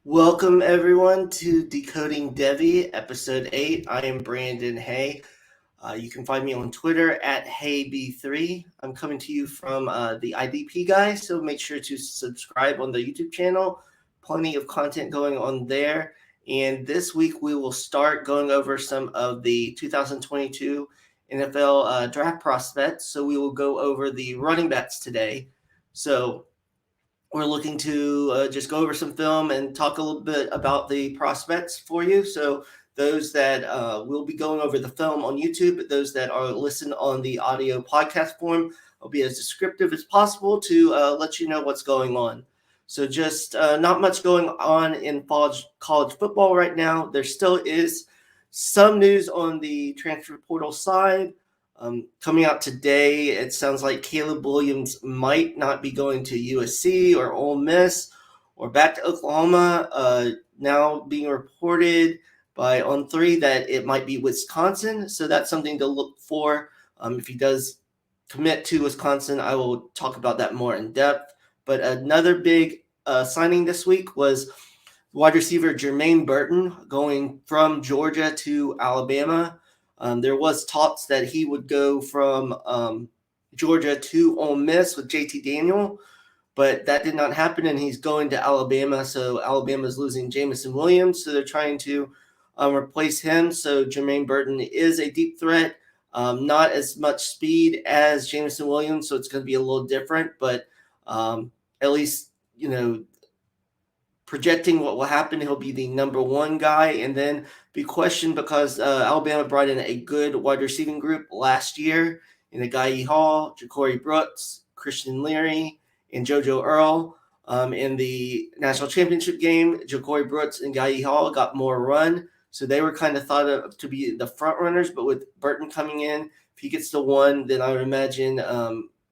Welcome everyone to Decoding Devy, episode 8. I am Brandon Haye. You can find me on Twitter at HayeB3. I'm coming to you from the IDP Guys, so make sure to subscribe on the YouTube channel. Plenty of content going on there. And this week we will start going over some of the 2022 NFL draft prospects. So we will go over the running backs today. So we're looking to just go over some film and talk a little bit about the prospects for you. So those that will be going over the film on YouTube, but those that are listening on the audio podcast form, I'll be as descriptive as possible to let you know what's going on. So just not much going on in college football right now. There still is some news on the transfer portal side. Coming out today, it sounds like Caleb Williams might not be going to USC or Ole Miss or back to Oklahoma. Now being reported by On3 that it might be Wisconsin. So that's something to look for. If he does commit to Wisconsin, I will talk about that more in depth. But another big signing this week was wide receiver Jermaine Burton going from Georgia to Alabama. There was talks that he would go from Georgia to Ole Miss with JT Daniel, but that did not happen, and he's going to Alabama. So Alabama's losing Jamison Williams, so they're trying to replace him. So Jermaine Burton is a deep threat, not as much speed as Jamison Williams, so it's going to be a little different, but at least, projecting what will happen, he'll be the number one guy and then be questioned because Alabama brought in a good wide receiving group last year in the Haye Hall, Ja'Cory Brooks, Christian Leary, and JoJo Earl. In the national championship game, Ja'Cory Brooks and Haye Hall got more run, so they were kind of thought of to be the front runners. But with Burton coming in, if he gets the one, then I would imagine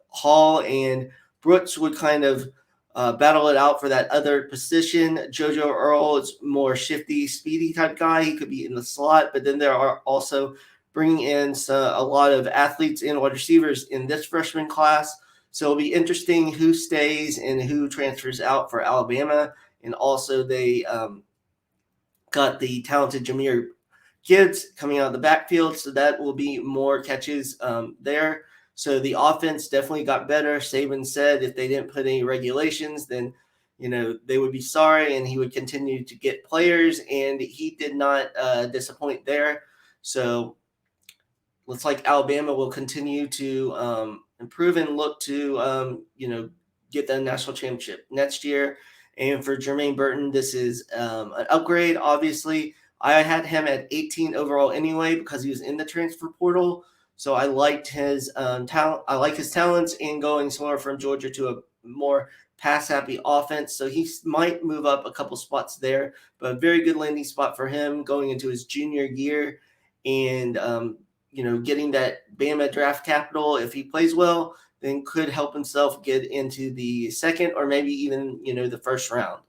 Hall and Brooks would kind of battle it out for that other position. JoJo Earl is more shifty, speedy type guy. He could be in the slot, but then there are also bringing in a lot of athletes and wide receivers in this freshman class. So it'll be interesting who stays and who transfers out for Alabama. And also they got the talented Jahmyr Gibbs coming out of the backfield, so that will be more catches there. So the offense definitely got better. Saban said if they didn't put any regulations, then they would be sorry, and he would continue to get players, and he did not disappoint there. So looks like Alabama will continue to improve and look to get the national championship next year. And for Jermaine Burton, this is an upgrade. Obviously, I had him at 18 overall anyway because he was in the transfer portal. So I liked his talent. I like his talents in going somewhere from Georgia to a more pass-happy offense. So he might move up a couple spots there, but a very good landing spot for him going into his junior year and, getting that Bama draft capital. If he plays well, then could help himself get into the second or maybe even, the first round.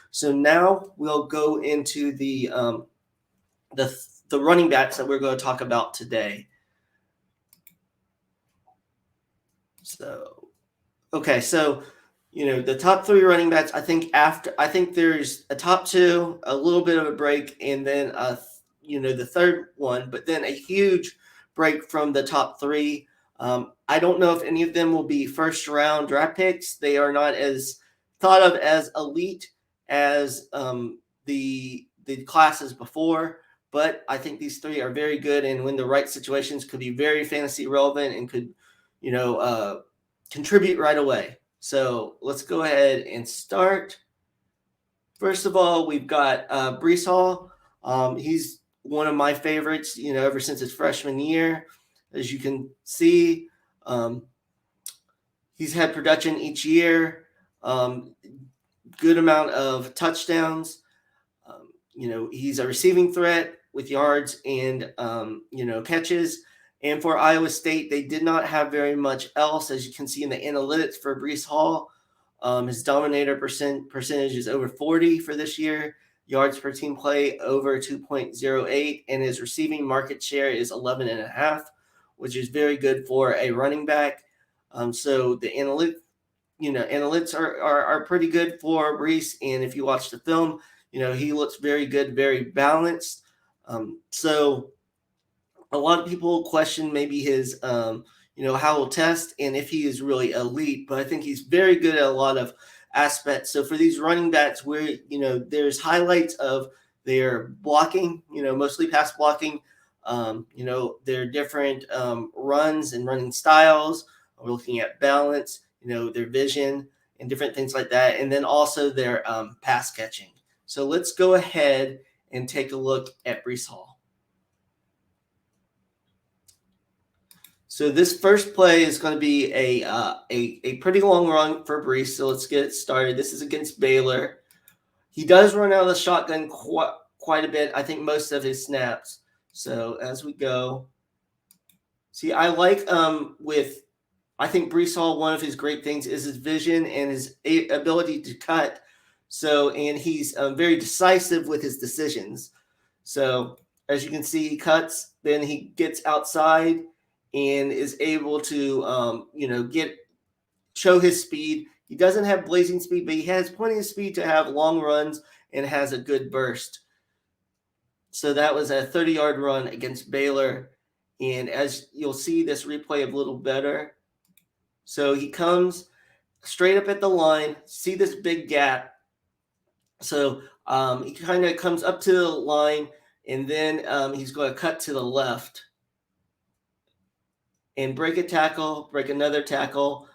So now we'll go into the running backs that we're going to talk about today. So, okay, so the top three running backs. I think there's a top two, a little bit of a break, and then the third one, but then a huge break from the top three. I don't know if any of them will be first round draft picks. They are not as thought of as elite as the classes before. But I think these three are very good, and when the right situations, could be very fantasy relevant and could contribute right away. So let's go ahead and start. First of all, we've got Breece Hall. He's one of my favorites, ever since his freshman year. As you can see, he's had production each year, good amount of touchdowns. He's a receiving threat with yards and, catches. And for Iowa State, they did not have very much else, as you can see in the analytics for Breece Hall. His dominator percentage is over 40 for this year. Yards per team play over 2.08, and his receiving market share is 11.5, which is very good for a running back. So the analytics are pretty good for Breece, and if you watch the film, He looks very good, very balanced. So a lot of people question maybe his, how he'll test and if he is really elite, but I think he's very good at a lot of aspects. So for these running backs, where, there's highlights of their blocking, mostly pass blocking, their different runs and running styles. We're looking at balance, their vision and different things like that. And then also their pass catching. So let's go ahead and take a look at Breece Hall. So this first play is going to be a pretty long run for Breece. So let's get it started. This is against Baylor. He does run out of the shotgun quite a bit. I think most of his snaps. So as we go, see, I like I think Breece Hall, one of his great things is his vision and his ability to cut. So, and he's very decisive with his decisions. So as you can see, he cuts, then he gets outside and is able to, show his speed. He doesn't have blazing speed, but he has plenty of speed to have long runs and has a good burst. So that was a 30-yard run against Baylor. And as you'll see this replay a little better. So he comes straight up at the line, see this big gap. So he kind of comes up to the line, and then he's going to cut to the left and break a tackle, break another tackle,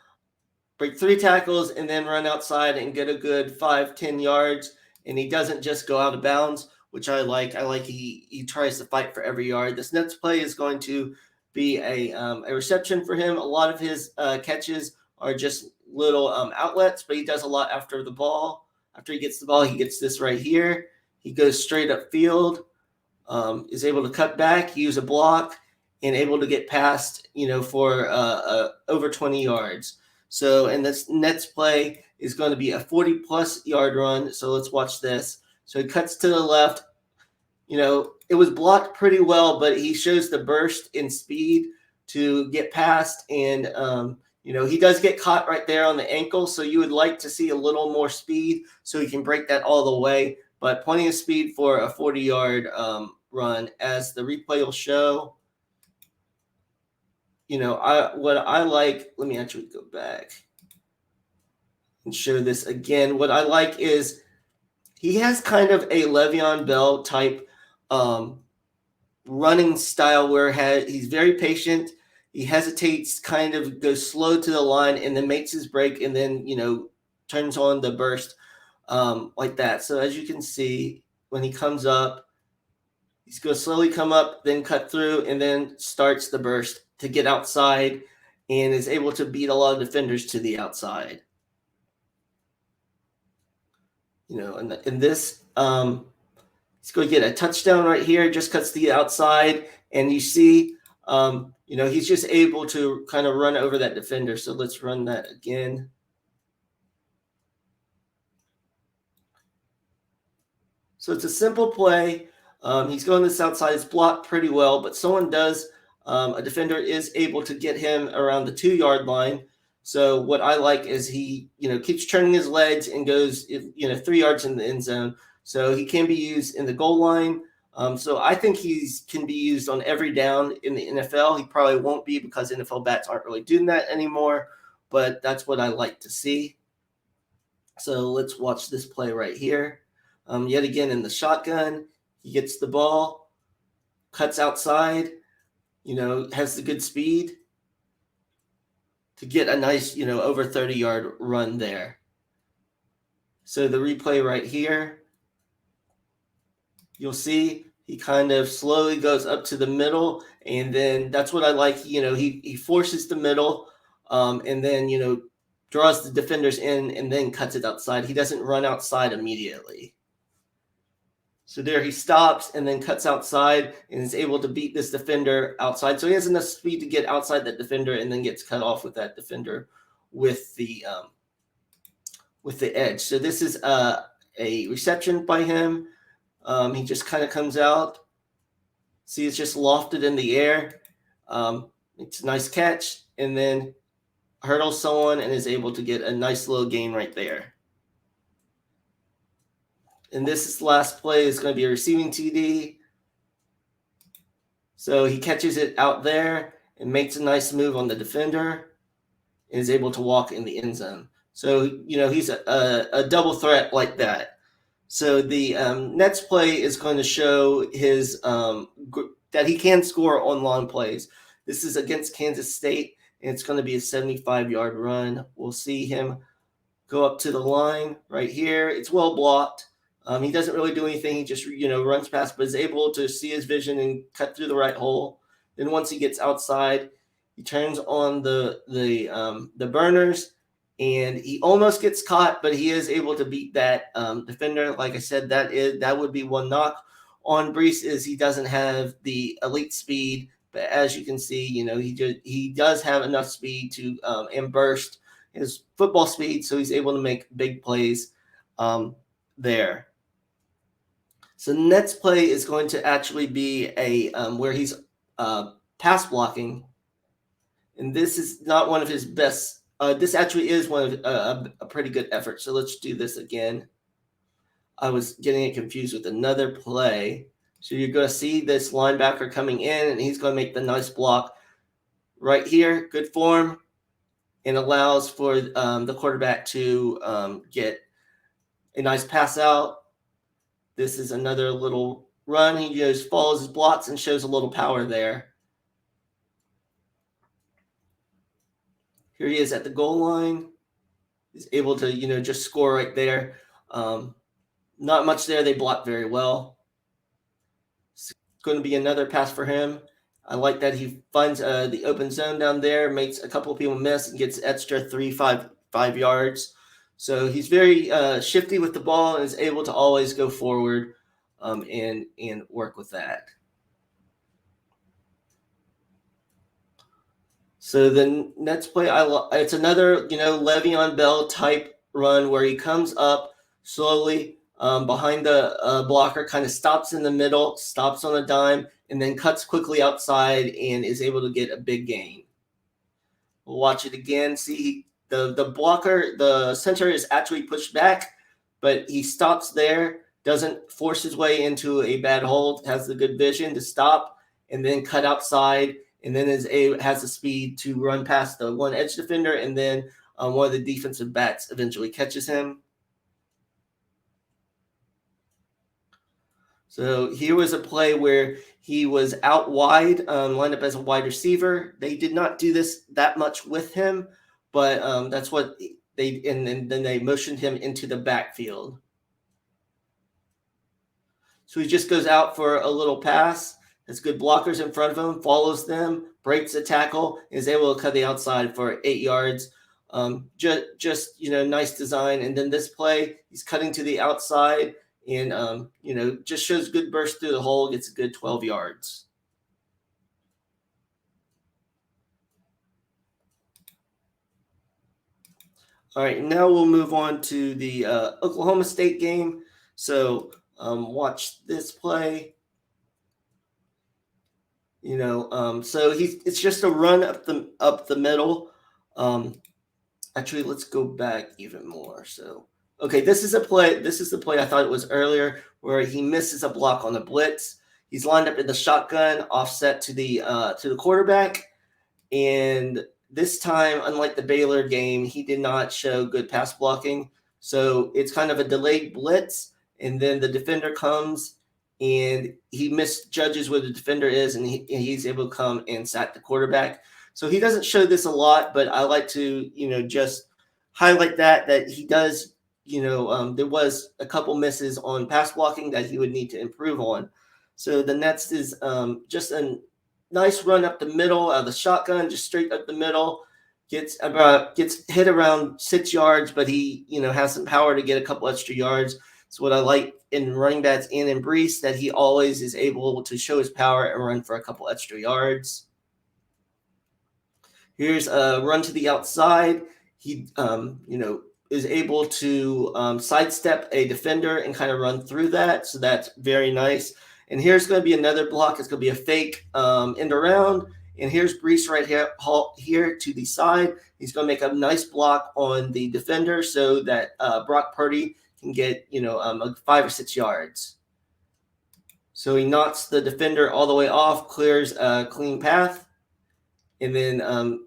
break 3 tackles, and then run outside and get a good 5-10 yards. And he doesn't just go out of bounds, which I like. I like he tries to fight for every yard. This next play is going to be a reception for him. A lot of his catches are just little outlets, but he does a lot after the ball. After he gets the ball, he gets this right here. He goes straight up field, is able to cut back, use a block, and able to get past, for over 20 yards. So, and this next play is going to be a 40-plus yard run. So let's watch this. So he cuts to the left. It was blocked pretty well, but he shows the burst in speed to get past. And, he does get caught right there on the ankle. So you would like to see a little more speed so he can break that all the way. But plenty of speed for a 40-yard run, as the replay will show. What I like, let me actually go back and show this again. What I like is he has kind of a Le'Veon Bell type running style where he's very patient. He hesitates, kind of goes slow to the line, and then makes his break, and then, turns on the burst like that. So as you can see, when he comes up, he's going to slowly come up, then cut through, and then starts the burst to get outside and is able to beat a lot of defenders to the outside. And this, he's going to get a touchdown right here, just cuts to the outside, and you see, he's just able to kind of run over that defender. So let's run that again. So it's a simple play. He's going this outside. It's blocked pretty well, but a defender is able to get him around the 2-yard line. So what I like is he, keeps turning his legs and goes, 3 yards in the end zone. So he can be used in the goal line. So I think can be used on every down in the NFL. He probably won't be because NFL backs aren't really doing that anymore, but that's what I like to see. So let's watch this play right here. Yet again in the shotgun, he gets the ball, cuts outside, has the good speed to get a nice, over 30-yard run there. So the replay right here, you'll see he kind of slowly goes up to the middle, and then that's what I like. He forces the middle, and then, draws the defenders in and then cuts it outside. He doesn't run outside immediately. So there he stops and then cuts outside and is able to beat this defender outside. So he has enough speed to get outside that defender and then gets cut off with that defender with the edge. So this is a reception by him. He just kind of comes out. See, it's just lofted in the air. It's a nice catch, and then hurdles someone and is able to get a nice little gain right there. And this last play is going to be a receiving TD. So he catches it out there and makes a nice move on the defender and is able to walk in the end zone. So, he's a double threat like that. So the next play is going to show his that he can score on long plays. This is against Kansas State, and it's going to be a 75-yard run. We'll see him go up to the line right here. It's well blocked. He doesn't really do anything. He just runs past, but is able to see his vision and cut through the right hole. Then once he gets outside, he turns on the burners, and he almost gets caught, but he is able to beat that defender. Like I said, that would be one knock on Brees, is he doesn't have the elite speed, but as you can see, he does have enough speed to and burst his football speed, so he's able to make big plays there. So the next play is going to actually be a where he's pass blocking, and this is not one of his best. This actually is one of a pretty good effort. So let's do this again. I was getting it confused with another play. So you're going to see this linebacker coming in, and he's going to make the nice block right here. Good form, and allows for the quarterback to get a nice pass out. This is another little run. He just follows his blocks and shows a little power there. Here he is at the goal line. He's able to, just score right there. Not much there. They block very well. It's going to be another pass for him. I like that he finds the open zone down there, makes a couple of people miss, and gets extra 5 yards. So he's very shifty with the ball and is able to always go forward and work with that. So the next play, it's another Le'Veon Bell type run where he comes up slowly behind the blocker, kind of stops in the middle, stops on a dime, and then cuts quickly outside and is able to get a big gain. We'll watch it again. See, the blocker, the center is actually pushed back, but he stops there, doesn't force his way into a bad hold, has the good vision to stop and then cut outside, and then has the speed to run past the one edge defender, and then one of the defensive backs eventually catches him. So here was a play where he was out wide, lined up as a wide receiver. They did not do this that much with him, but that's what and then they motioned him into the backfield. So he just goes out for a little pass, has good blockers in front of him, follows them, breaks a tackle, is able to cut the outside for 8 yards. Just nice design. And then this play, he's cutting to the outside and just shows good burst through the hole, gets a good 12 yards. All right, now we'll move on to the Oklahoma State game. So watch this play. So it's just a run up the middle. Actually, let's go back even more. So okay, this is the play I thought it was earlier where he misses a block on the blitz. He's lined up in the shotgun, offset to the quarterback, and this time, unlike the Baylor game, he did not show good pass blocking. So it's kind of a delayed blitz, and then the defender comes and he misjudges where the defender is, and he's able to come and sack the quarterback. So he doesn't show this a lot, but I like to, just highlight that he does, there was a couple misses on pass blocking that he would need to improve on. So the next is just a nice run up the middle of the shotgun, just straight up the middle, gets hit around 6 yards, but he, has some power to get a couple extra yards. So what I like in running backs and in Brees, that he always is able to show his power and run for a couple extra yards. Here's a run to the outside. He, is able to sidestep a defender and kind of run through that. So that's very nice. And here's going to be another block. It's going to be a fake end around. And here's Brees right here to the side. He's going to make a nice block on the defender so that Brock Purdy can get 5 or 6 yards. So he knocks the defender all the way off, clears a clean path, and then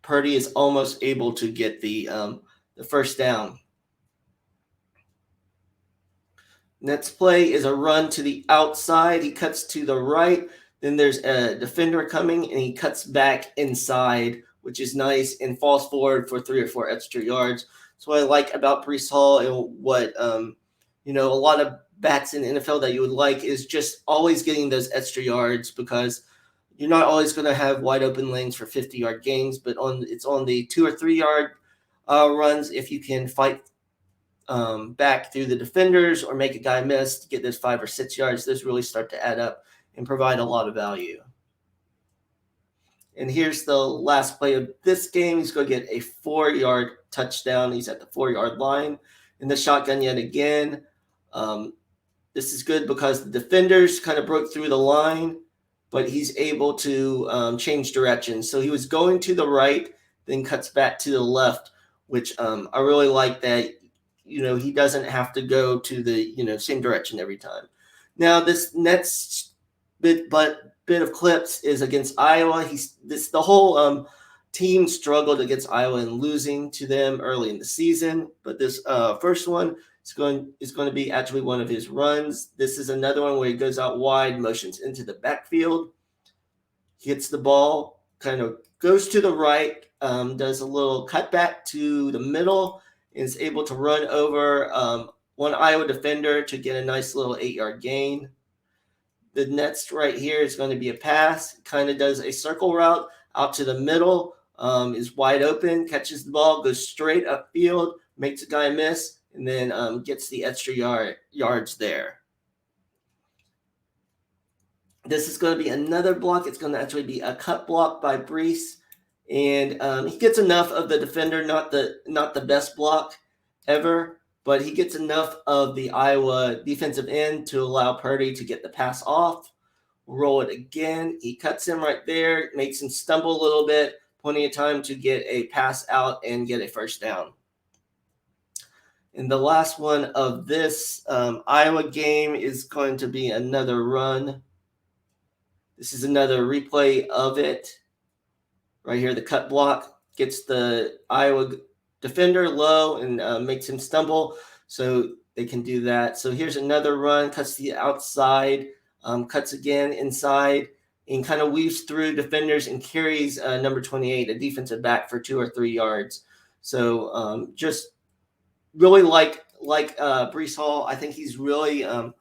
Purdy is almost able to get the first down. Next play is a run to the outside. He cuts to the right. Then there's a defender coming, and he cuts back inside, which is nice, and falls forward for 3 or 4 extra yards. That's what I like about Breece Hall, and what a lot of backs in the NFL that you would like is just always getting those extra yards, because you're not always going to have wide open lanes for 50-yard gains, but it's on the 2 or 3 yard runs. If you can fight back through the defenders or make a guy miss to get those 5 or 6 yards, those really start to add up and provide a lot of value. And here's the last play of this game. He's going to get a 4-yard touchdown. He's at the 4-yard line in the shotgun yet again. This is good because the defenders kind of broke through the line, but he's able to change direction. So he was going to the right, then cuts back to the left, which I really like that. He doesn't have to go to the same direction every time. Now this next bit of clips is against Iowa. The whole team struggled against Iowa and losing to them early in the season, but this first one is going to be actually one of his runs. This is another one where he goes out wide, motions into the backfield, hits the ball, kind of goes to the right, does a little cutback to the middle, and is able to run over one Iowa defender to get a nice little 8-yard gain. The next right here is going to be a pass. Kind of does a circle route out to the middle, is wide open, catches the ball, goes straight upfield, makes a guy miss, and then gets the extra yards there. This is going to be another block. It's going to actually be a cut block by Breece. And he gets enough of the defender, not the best block ever, but he gets enough of the Iowa defensive end to allow Purdy to get the pass off. Roll it again. He cuts him right there, makes him stumble a little bit, plenty of time to get a pass out and get a first down. And the last one of this Iowa game is going to be another run. This is another replay of it. Right here, the cut block gets the Iowa defender low and makes him stumble, so they can do that. So here's another run, cuts to the outside, cuts again inside, and kind of weaves through defenders and carries number 28, a defensive back, for 2 or 3 yards. So just really like Breece Hall. I think he's really an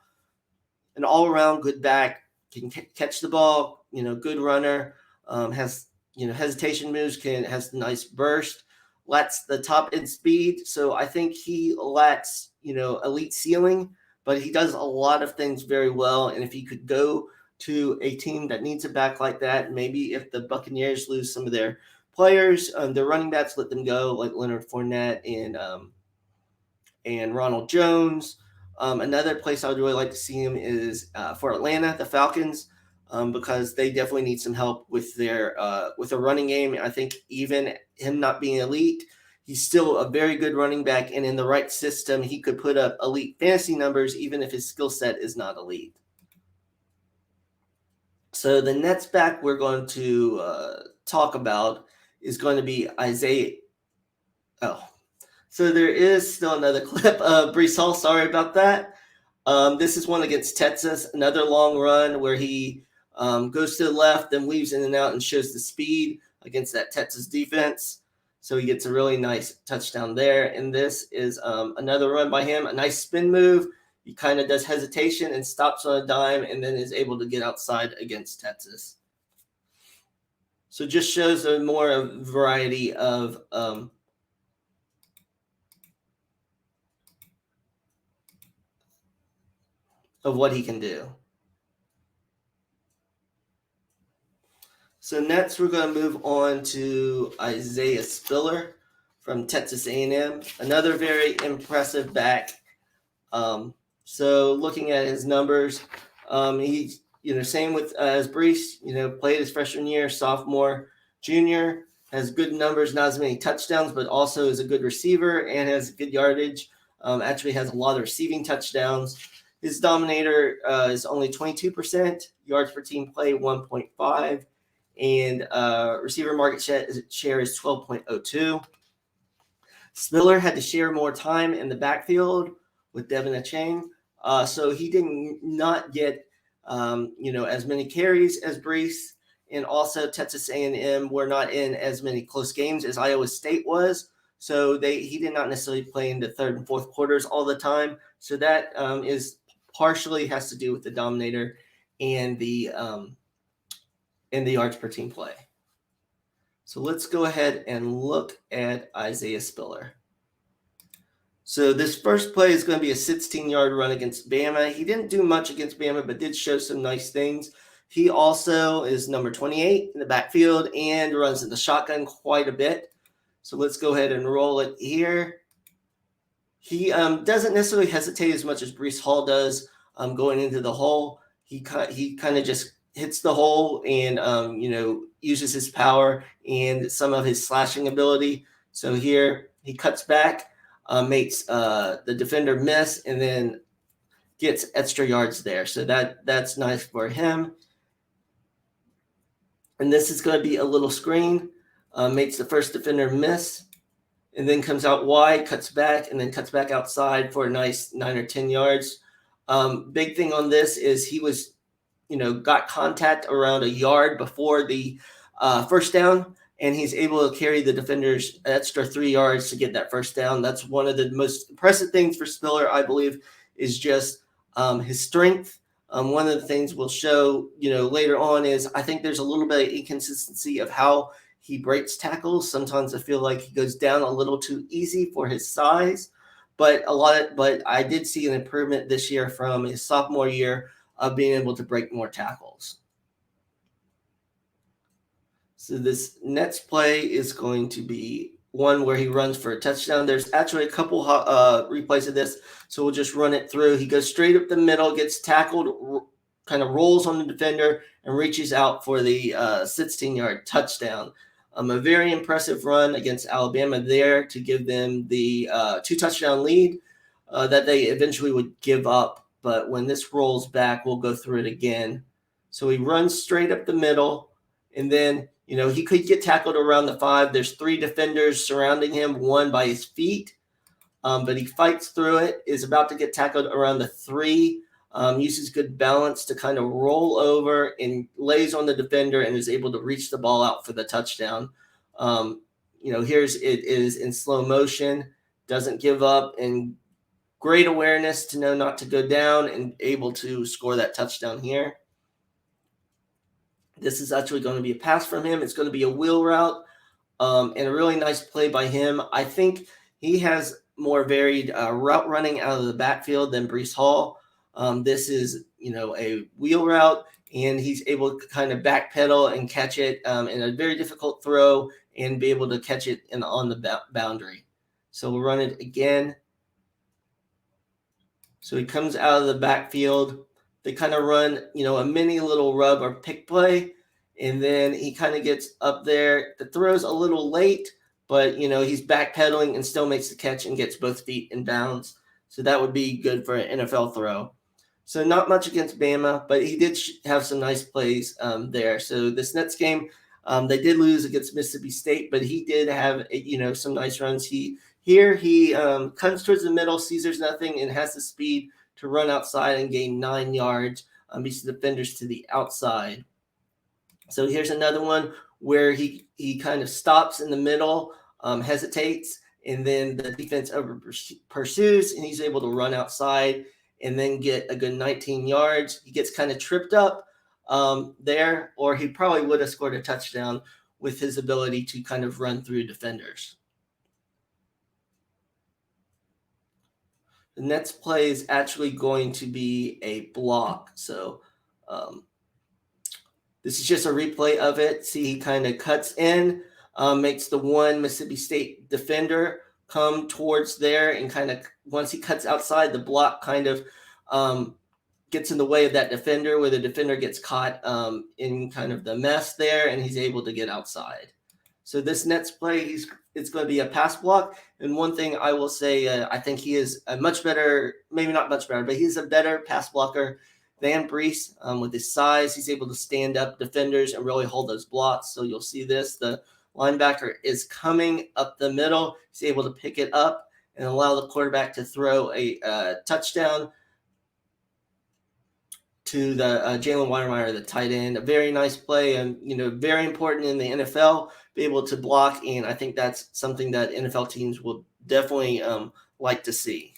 all-around good back, can catch the ball, good runner, has hesitation moves, has nice burst, lacks the top end speed. So I think he lacks, elite ceiling, but he does a lot of things very well. And if he could go to a team that needs a back like that, maybe if the Buccaneers lose some of their players, their running backs, let them go, like Leonard Fournette and Ronald Jones. Another place I would really like to see him is for Atlanta, the Falcons. Because they definitely need some help with their running game. I think even him not being elite, he's still a very good running back, and in the right system, he could put up elite fantasy numbers even if his skill set is not elite. So the next back we're going to talk about is going to be Isaiah. Oh, so there is still another clip of Breece Hall. Sorry about that. This is one against Texas, another long run where he goes to the left, then weaves in and out and shows the speed against that Texas defense. So he gets a really nice touchdown there. And this is another run by him, a nice spin move. He kind of does hesitation and stops on a dime and then is able to get outside against Texas. So just shows a more variety of what he can do. So next we're going to move on to Isaiah Spiller from Texas A&M, another very impressive back. So looking at his numbers, he's same with as Breece, played his freshman year, sophomore, junior, has good numbers, not as many touchdowns, but also is a good receiver and has good yardage. Actually has a lot of receiving touchdowns. His dominator is only 22%, yards per team play 1.5, and receiver market share is 12.02. Spiller had to share more time in the backfield with Devin Achane, so he did not get as many carries as Brees, and also Texas A&M were not in as many close games as Iowa State was. So he did not necessarily play in the third and fourth quarters all the time. So that is partially has to do with the dominator and the yards per team play. So let's go ahead and look at Isaiah Spiller. So this first play is going to be a 16-yard run against Bama. He didn't do much against Bama, but did show some nice things. He also is number 28 in the backfield and runs in the shotgun quite a bit. So let's go ahead and roll it here. He doesn't necessarily hesitate as much as Breece Hall does going into the hole. He kind of just hits the hole and uses his power and some of his slashing ability. So here he cuts back, makes the defender miss, and then gets extra yards there. So that's nice for him. And this is going to be a little screen. Makes the first defender miss, and then comes out wide, cuts back, and then cuts back outside for a nice 9 or 10 yards. Big thing on this is he was, got contact around a yard before the first down, and he's able to carry the defenders extra 3 yards to get that first down. That's one of the most impressive things for Spiller, I believe, is just his strength. One of the things we'll show, later on is I think there's a little bit of inconsistency of how he breaks tackles. Sometimes I feel like he goes down a little too easy for his size, but I did see an improvement this year from his sophomore year of being able to break more tackles. So this next play is going to be one where he runs for a touchdown. There's actually a couple replays of this, so we'll just run it through. He goes straight up the middle, gets tackled, kind of rolls on the defender, and reaches out for the 16-yard touchdown. A very impressive run against Alabama there to give them the 2-touchdown lead that they eventually would give up. But when this rolls back, we'll go through it again. So he runs straight up the middle, and then he could get tackled around the 5. There's 3 defenders surrounding him, one by his feet, but he fights through it, is about to get tackled around the 3, uses good balance to kind of roll over and lays on the defender and is able to reach the ball out for the touchdown. Here's it is in slow motion, doesn't give up, and great awareness to know not to go down and able to score that touchdown here. This is actually going to be a pass from him. It's going to be a wheel route and a really nice play by him. I think he has more varied route running out of the backfield than Breece Hall. This is, a wheel route, and he's able to kind of backpedal and catch it in a very difficult throw and be able to catch it on the boundary. So we'll run it again. So he comes out of the backfield. They kind of run, a mini little rub or pick play, and then he kind of gets up there. The throw's a little late, but, he's backpedaling and still makes the catch and gets both feet in bounds. So that would be good for an NFL throw. So not much against Bama, but he did have some nice plays there. So this next game, they did lose against Mississippi State, but he did have, some nice runs. He comes towards the middle, sees there's nothing, and has the speed to run outside and gain 9 yards. Beats the defenders to the outside. So here's another one where he kind of stops in the middle, hesitates, and then the defense pursues, and he's able to run outside and then get a good 19 yards. He gets kind of tripped up there, or he probably would have scored a touchdown with his ability to kind of run through defenders. The next play is actually going to be a block. So this is just a replay of it. See, he kind of cuts in, makes the one Mississippi State defender come towards there, and kind of once he cuts outside, the block kind of gets in the way of that defender, where the defender gets caught in kind of the mess there, and he's able to get outside. So this next play, it's going to be a pass block. And one thing I will say, I think he is a much better, maybe not much better, but he's a better pass blocker than Brees. With his size, he's able to stand up defenders and really hold those blocks. So you'll see this. The linebacker is coming up the middle. He's able to pick it up and allow the quarterback to throw a touchdown to the Jalen Weidemeyer, the tight end. A very nice play, and very important in the NFL. Be able to block, and I think that's something that NFL teams will definitely like to see.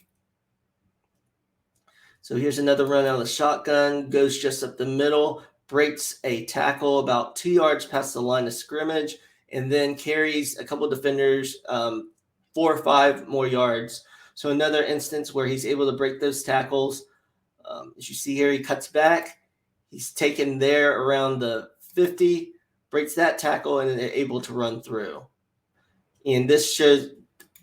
So here's another run out of the shotgun. Goes just up the middle, breaks a tackle about 2 yards past the line of scrimmage, and then carries a couple of defenders 4 or 5 more yards. So another instance where he's able to break those tackles. As you see here, he cuts back. He's taken there around the 50, breaks that tackle, and is able to run through. And this shows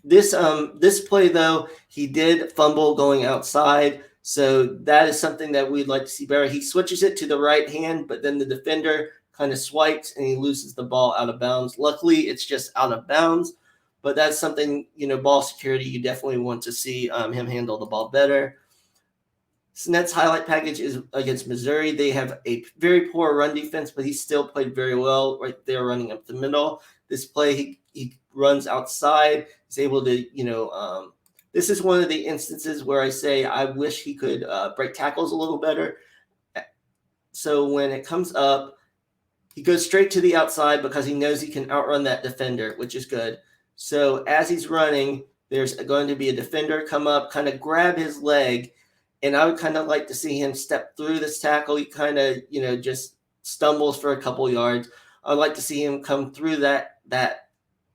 this play, though, he did fumble going outside. So that is something that we'd like to see better. He switches it to the right hand, but then the defender kind of swipes and he loses the ball out of bounds. Luckily, it's just out of bounds, but that's something, ball security, you definitely want to see him handle the ball better. Snet's highlight package is against Missouri. They have a very poor run defense, but he still played very well right there running up the middle. This play, he runs outside. He's able to, this is one of the instances where I say I wish he could break tackles a little better. So when it comes up, he goes straight to the outside because he knows he can outrun that defender, which is good. So as he's running, there's going to be a defender come up, kind of grab his leg, and I would kind of like to see him step through this tackle. He kind of, just stumbles for a couple yards. I'd like to see him come through that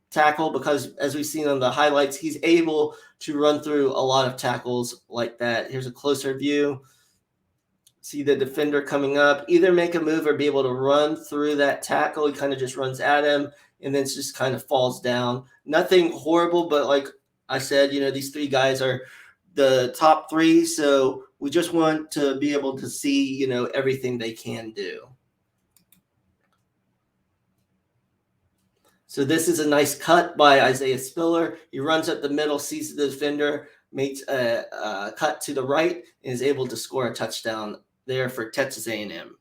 tackle because, as we've seen on the highlights, he's able to run through a lot of tackles like that. Here's a closer view. See the defender coming up, either make a move or be able to run through that tackle. He kind of just runs at him and then just kind of falls down. Nothing horrible, but like I said, these 3 guys are the top 3. So we just want to be able to see, everything they can do. So this is a nice cut by Isaiah Spiller. He runs up the middle, sees the defender, makes a cut to the right, and is able to score a touchdown there for Texas A&M.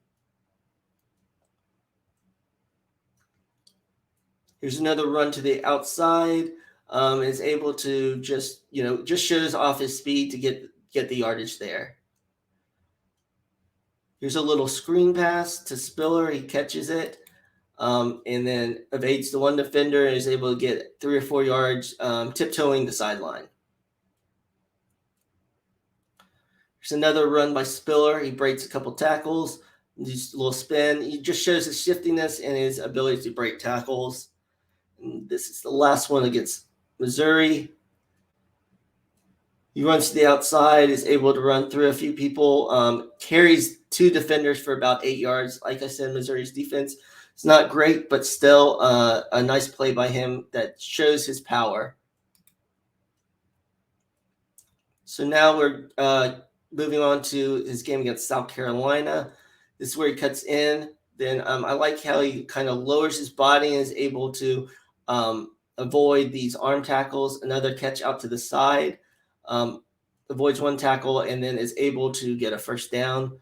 Here's another run to the outside. Is able to just shows off his speed to get the yardage there. Here's a little screen pass to Spiller. He catches it. And then evades the one defender and is able to get 3 or 4 yards, tiptoeing the sideline. There's another run by Spiller. He breaks a couple tackles, just a little spin. He just shows his shiftiness and his ability to break tackles. And this is the last one against Missouri. He runs to the outside, is able to run through a few people, carries 2 defenders for about 8 yards. Like I said, Missouri's defense, it's not great, but still a nice play by him that shows his power. So now we're moving on to his game against South Carolina. This is where he cuts in. Then I like how he kind of lowers his body and is able to avoid these arm tackles. Another catch out to the side. Avoids one tackle and then is able to get a first down.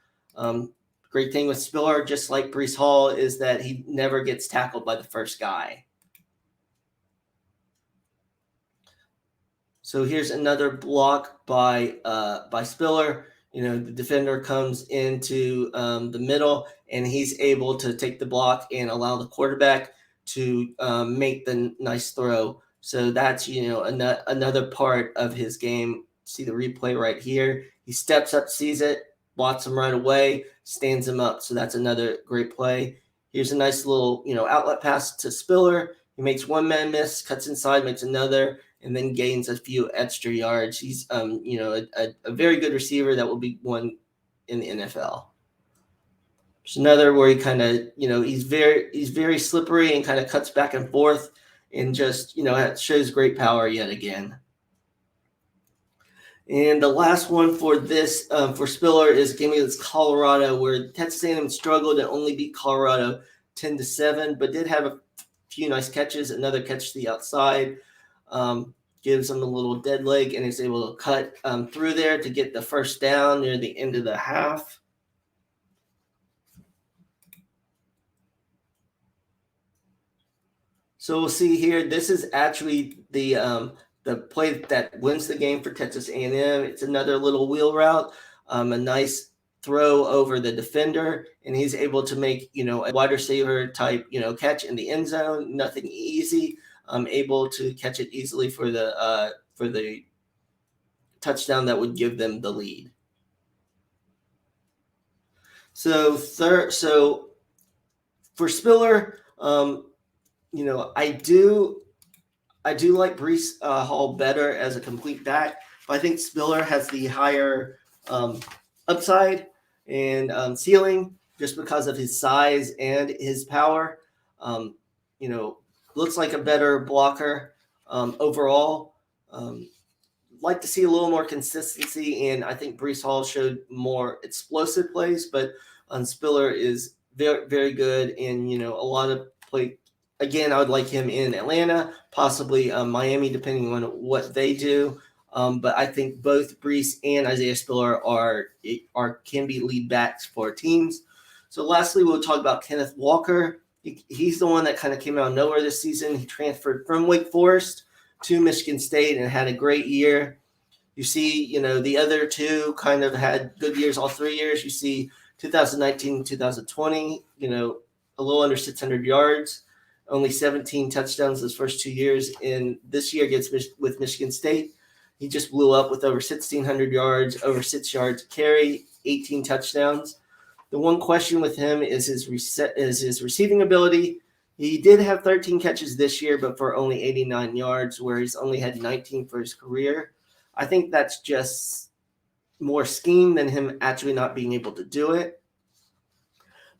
Great thing with Spiller, just like Breece Hall, is that he never gets tackled by the first guy. So here's another block by Spiller. The defender comes into the middle, and he's able to take the block and allow the quarterback to make the nice throw. So that's another part of his game. See the replay right here. He steps up, sees it, blocks him right away, stands him up. So that's another great play. Here's a nice little, outlet pass to Spiller. He makes one man miss, cuts inside, makes another, and then gains a few extra yards. He's, a very good receiver that will be one in the NFL. There's another where he kind of, he's very slippery and kind of cuts back and forth and just, shows great power yet again. And the last one for this, for Spiller, is a game against Colorado, where Texas A&M struggled and only beat Colorado 10-7, but did have few nice catches. Another catch to the outside. Gives him a little dead leg and is able to cut through there to get the first down near the end of the half. So we'll see here. This is actually the play that wins the game for Texas A&M. It's another little wheel route, a nice throw over the defender, and he's able to make a wide receiver type catch in the end zone. Nothing easy. Able to catch it easily for the touchdown that would give them the lead. So for Spiller, I do like Breece Hall better as a complete back, but I think Spiller has the higher upside and ceiling just because of his size and his power. Looks like a better blocker overall. Like to see a little more consistency, and I think Breece Hall showed more explosive plays, but Spiller is very, very good in a lot of play. Again, I would like him in Atlanta, possibly Miami, depending on what they do. But I think both Breece and Isaiah Spiller can be lead backs for teams. So lastly, we'll talk about Kenneth Walker. He's the one that kind of came out of nowhere this season. He transferred from Wake Forest to Michigan State and had a great year. You see, the other two kind of had good years all 3 years. You see 2019, 2020, a little under 600 yards, only 17 touchdowns those first 2 years. And this year with Michigan State, he just blew up with over 1,600 yards, over 6 yards carry, 18 touchdowns. The one question with him is his receiving ability. He did have 13 catches this year, but for only 89 yards, where he's only had 19 for his career. I think that's just more scheme than him actually not being able to do it.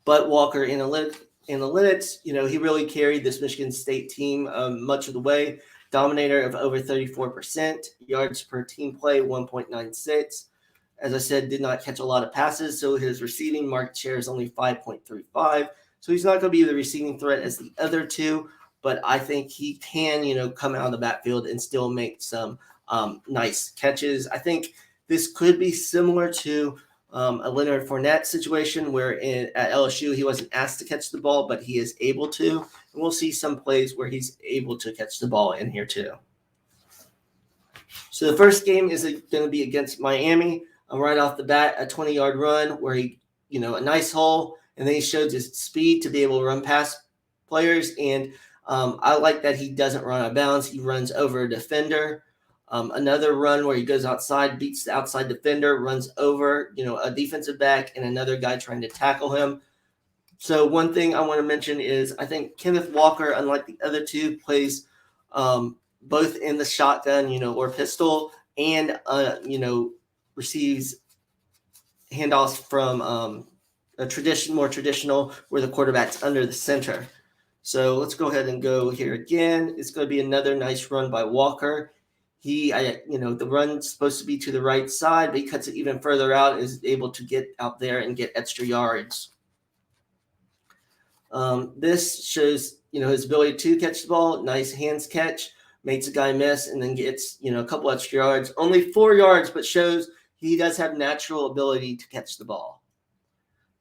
But Walker analytics, he really carried this Michigan State team much of the way. Dominator of over 34%, yards per team play 1.96. As I said, did not catch a lot of passes, so his receiving market share is only 5.35. So he's not going to be the receiving threat as the other two, but I think he can, come out of the backfield and still make some nice catches. I think this could be similar to a Leonard Fournette situation where at LSU he wasn't asked to catch the ball, but he is able to. And we'll see some plays where he's able to catch the ball in here too. So the first game is going to be against Miami. Right off the bat, a 20-yard run where he, a nice hole, and then he shows his speed to be able to run past players. And I like that he doesn't run out of bounds. He runs over a defender. Another run where he goes outside, beats the outside defender, runs over, a defensive back and another guy trying to tackle him. So one thing I want to mention is I think Kenneth Walker, unlike the other two, plays both in the shotgun, or pistol, and receives handoffs from more traditional, where the quarterback's under the center. So let's go ahead and go here again. It's going to be another nice run by Walker. The run's supposed to be to the right side, but he cuts it even further out and is able to get out there and get extra yards. This shows, his ability to catch the ball. Nice hands catch, makes a guy miss, and then gets, a couple extra yards. Only 4 yards, but shows he does have natural ability to catch the ball.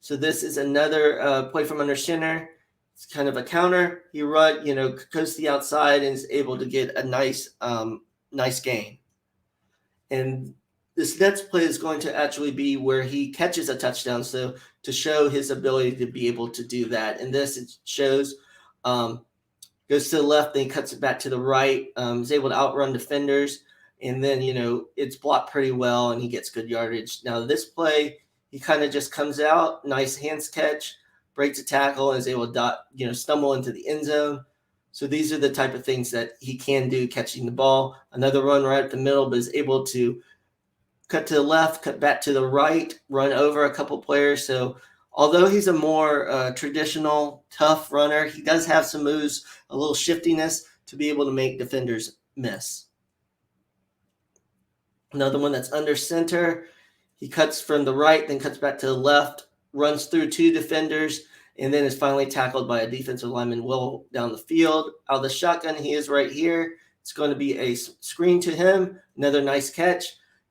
So this is another play from under center. It's kind of a counter. He goes to the outside and is able to get a nice gain. And this next play is going to actually be where he catches a touchdown. So to show his ability to be able to do that. And this, it shows, goes to the left, then he cuts it back to the right. Is able to outrun defenders. And then, it's blocked pretty well and he gets good yardage. Now this play, he kind of just comes out, nice hands catch, breaks a tackle, and is able to, stumble into the end zone. So these are the type of things that he can do catching the ball. Another run right at the middle, but is able to cut to the left, cut back to the right, run over a couple players. So although he's a more traditional, tough runner, he does have some moves, a little shiftiness to be able to make defenders miss. Another one that's under center. He cuts from the right, then cuts back to the left, runs through 2 defenders, and then is finally tackled by a defensive lineman well down the field. Out of the shotgun, he is right here. It's going to be a screen to him. Another nice catch.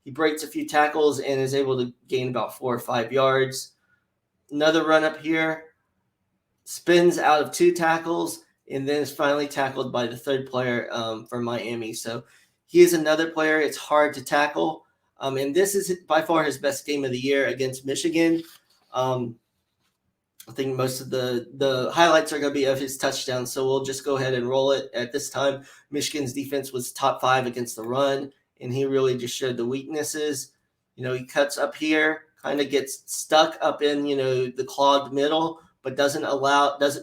He breaks a few tackles and is able to gain about 4 or 5 yards. Another run up here. Spins out of 2 tackles and then is finally tackled by the third player for Miami. So he is another player. It's hard to tackle. And this is by far his best game of the year against Michigan. I think most of the highlights are going to be of his touchdowns, so we'll just go ahead and roll it. At this time, Michigan's defense was top 5 against the run, and he really just showed the weaknesses. He cuts up here, kind of gets stuck up in, the clogged middle, but doesn't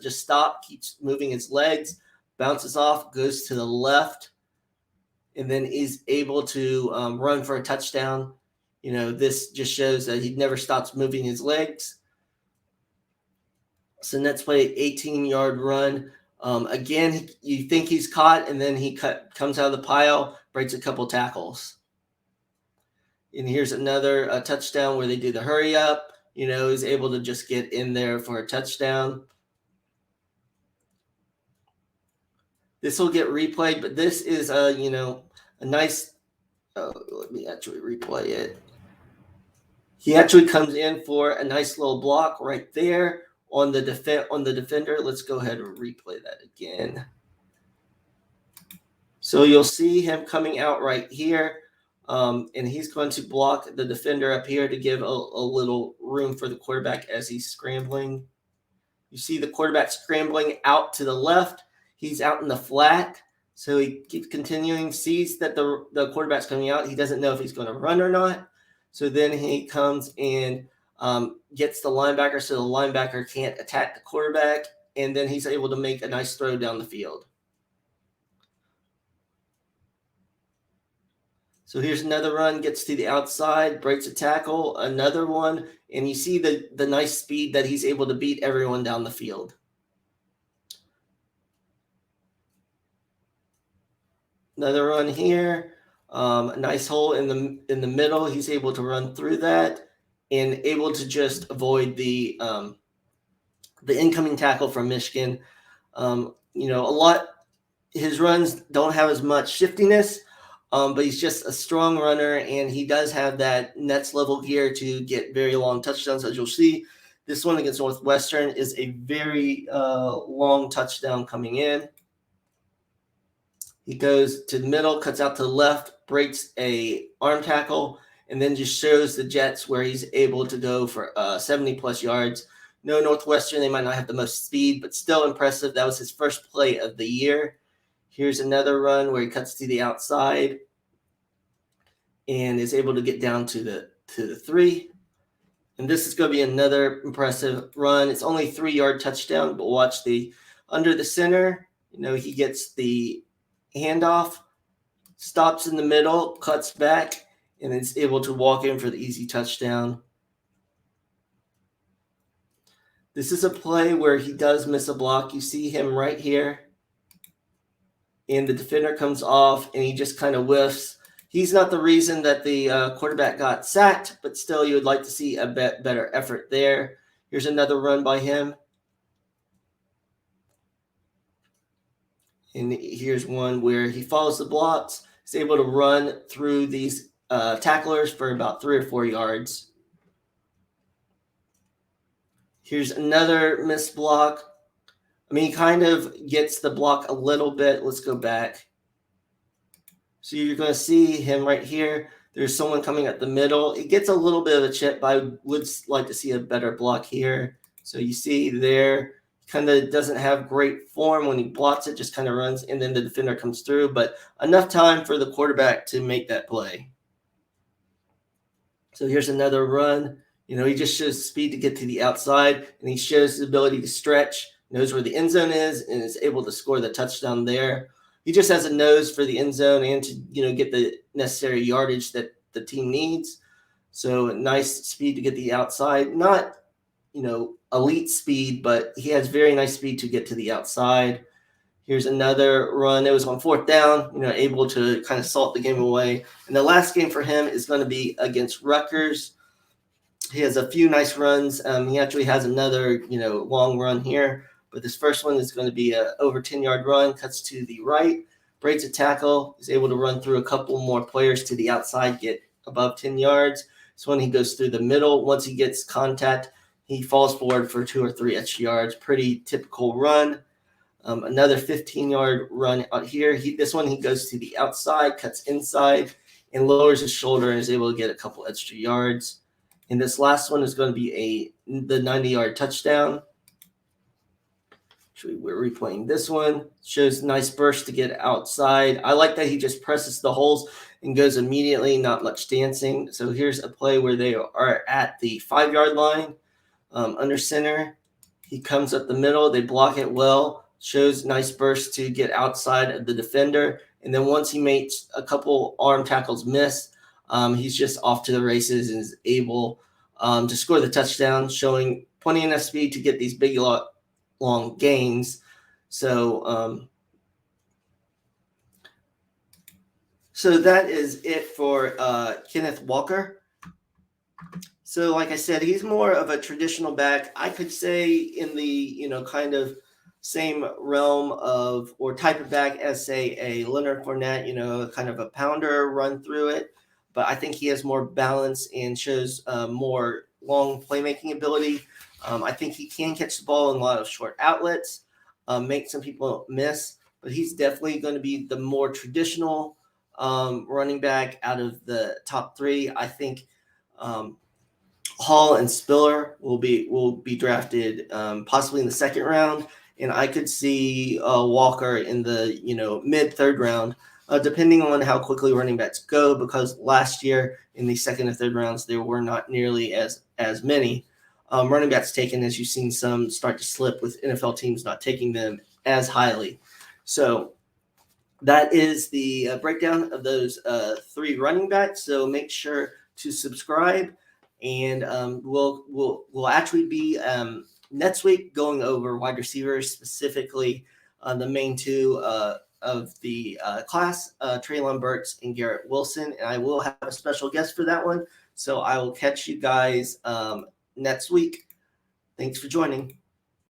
just stop, keeps moving his legs, bounces off, goes to the left, and then is able to run for a touchdown. This just shows that he never stops moving his legs. So Nets play 18-yard run. Again, you think he's caught, and then he comes out of the pile, breaks a couple tackles. And here's another touchdown where they do the hurry up. He's able to just get in there for a touchdown. This will get replayed, but this is a nice. Let me actually replay it. He actually comes in for a nice little block right there on the defender. Let's go ahead and replay that again. So you'll see him coming out right here, and he's going to block the defender up here to give a little room for the quarterback as he's scrambling. You see the quarterback scrambling out to the left. He's out in the flat, so he keeps continuing, sees that the quarterback's coming out. He doesn't know if he's going to run or not. So then he comes and gets the linebacker, so the linebacker can't attack the quarterback, and then he's able to make a nice throw down the field. So here's another run, gets to the outside, breaks a tackle, another one, and you see the nice speed that he's able to beat everyone down the field. Another run here, a nice hole in the middle. He's able to run through that and able to just avoid the incoming tackle from Michigan. His runs don't have as much shiftiness, but he's just a strong runner, and he does have that Nets level gear to get very long touchdowns. As you'll see, this one against Northwestern is a very long touchdown coming in. He goes to the middle, cuts out to the left, breaks a arm tackle, and then just shows the Jets where he's able to go for 70-plus yards. No, Northwestern, they might not have the most speed, but still impressive. That was his first play of the year. Here's another run where he cuts to the outside and is able to get down to the 3. And this is going to be another impressive run. It's only 3-yard touchdown, but watch under the center. He gets the handoff, stops in the middle, cuts back, and is able to walk in for the easy touchdown. This is a play where he does miss a block. You see him right here, and the defender comes off, and he just kind of whiffs. He's not the reason that the quarterback got sacked, but still you would like to see a better effort there. Here's another run by him. And here's one where he follows the blocks. He's able to run through these tacklers for about 3 or 4 yards. Here's another missed block. He kind of gets the block a little bit. Let's go back. So you're going to see him right here. There's someone coming at the middle. It gets a little bit of a chip, but I would like to see a better block here. So you see there, kind of doesn't have great form when he blocks it, just kind of runs, and then the defender comes through, but enough time for the quarterback to make that play. So here's another run. He just shows speed to get to the outside, and he shows his ability to stretch, knows where the end zone is, and is able to score the touchdown there. He just has a nose for the end zone and to, get the necessary yardage that the team needs. So nice speed to get the outside. Not, elite speed, but he has very nice speed to get to the outside. Here's another run. It was on 4th down, able to kind of salt the game away. And the last game for him is going to be against Rutgers. He has a few nice runs. He actually has another, long run here, but this first one is going to be a over 10-yard run. Cuts to the right, breaks a tackle. He's able to run through a couple more players to the outside, get above 10 yards. So when he goes through the middle, once he gets contact, he falls forward for 2 or 3 extra yards. Pretty typical run. Another 15-yard run out here. This one he goes to the outside, cuts inside, and lowers his shoulder and is able to get a couple extra yards. And this last one is going to be the 90-yard touchdown. Actually, we're replaying this one. Shows nice burst to get outside. I like that he just presses the holes and goes immediately, not much dancing. So here's a play where they are at the 5-yard line, under center. He comes up the middle. They block it well. Shows nice burst to get outside of the defender. And then once he makes a couple arm tackles miss, he's just off to the races and is able to score the touchdown, showing plenty enough speed to get these big, long gains. So that is it for Kenneth Walker. So like I said, he's more of a traditional back. I could say in the, kind of same realm of or type of back as, say, a Leonard Fournette, kind of a pounder, run through it. But I think he has more balance and shows more long playmaking ability. I think he can catch the ball in a lot of short outlets, make some people miss. But he's definitely going to be the more traditional running back out of the top 3. I think Hall and Spiller will be drafted possibly in the 2nd round. And I could see Walker in the mid 3rd round, depending on how quickly running backs go. Because last year in the 2nd and 3rd rounds there were not nearly as many running backs taken, as you've seen some start to slip with NFL teams not taking them as highly. So that is the breakdown of those 3 running backs. So make sure to subscribe, and we'll actually be next week going over wide receivers, specifically the main 2 of the class, Treylon Burks and Garrett Wilson. And I will have a special guest for that one. So I will catch you guys next week. Thanks for joining.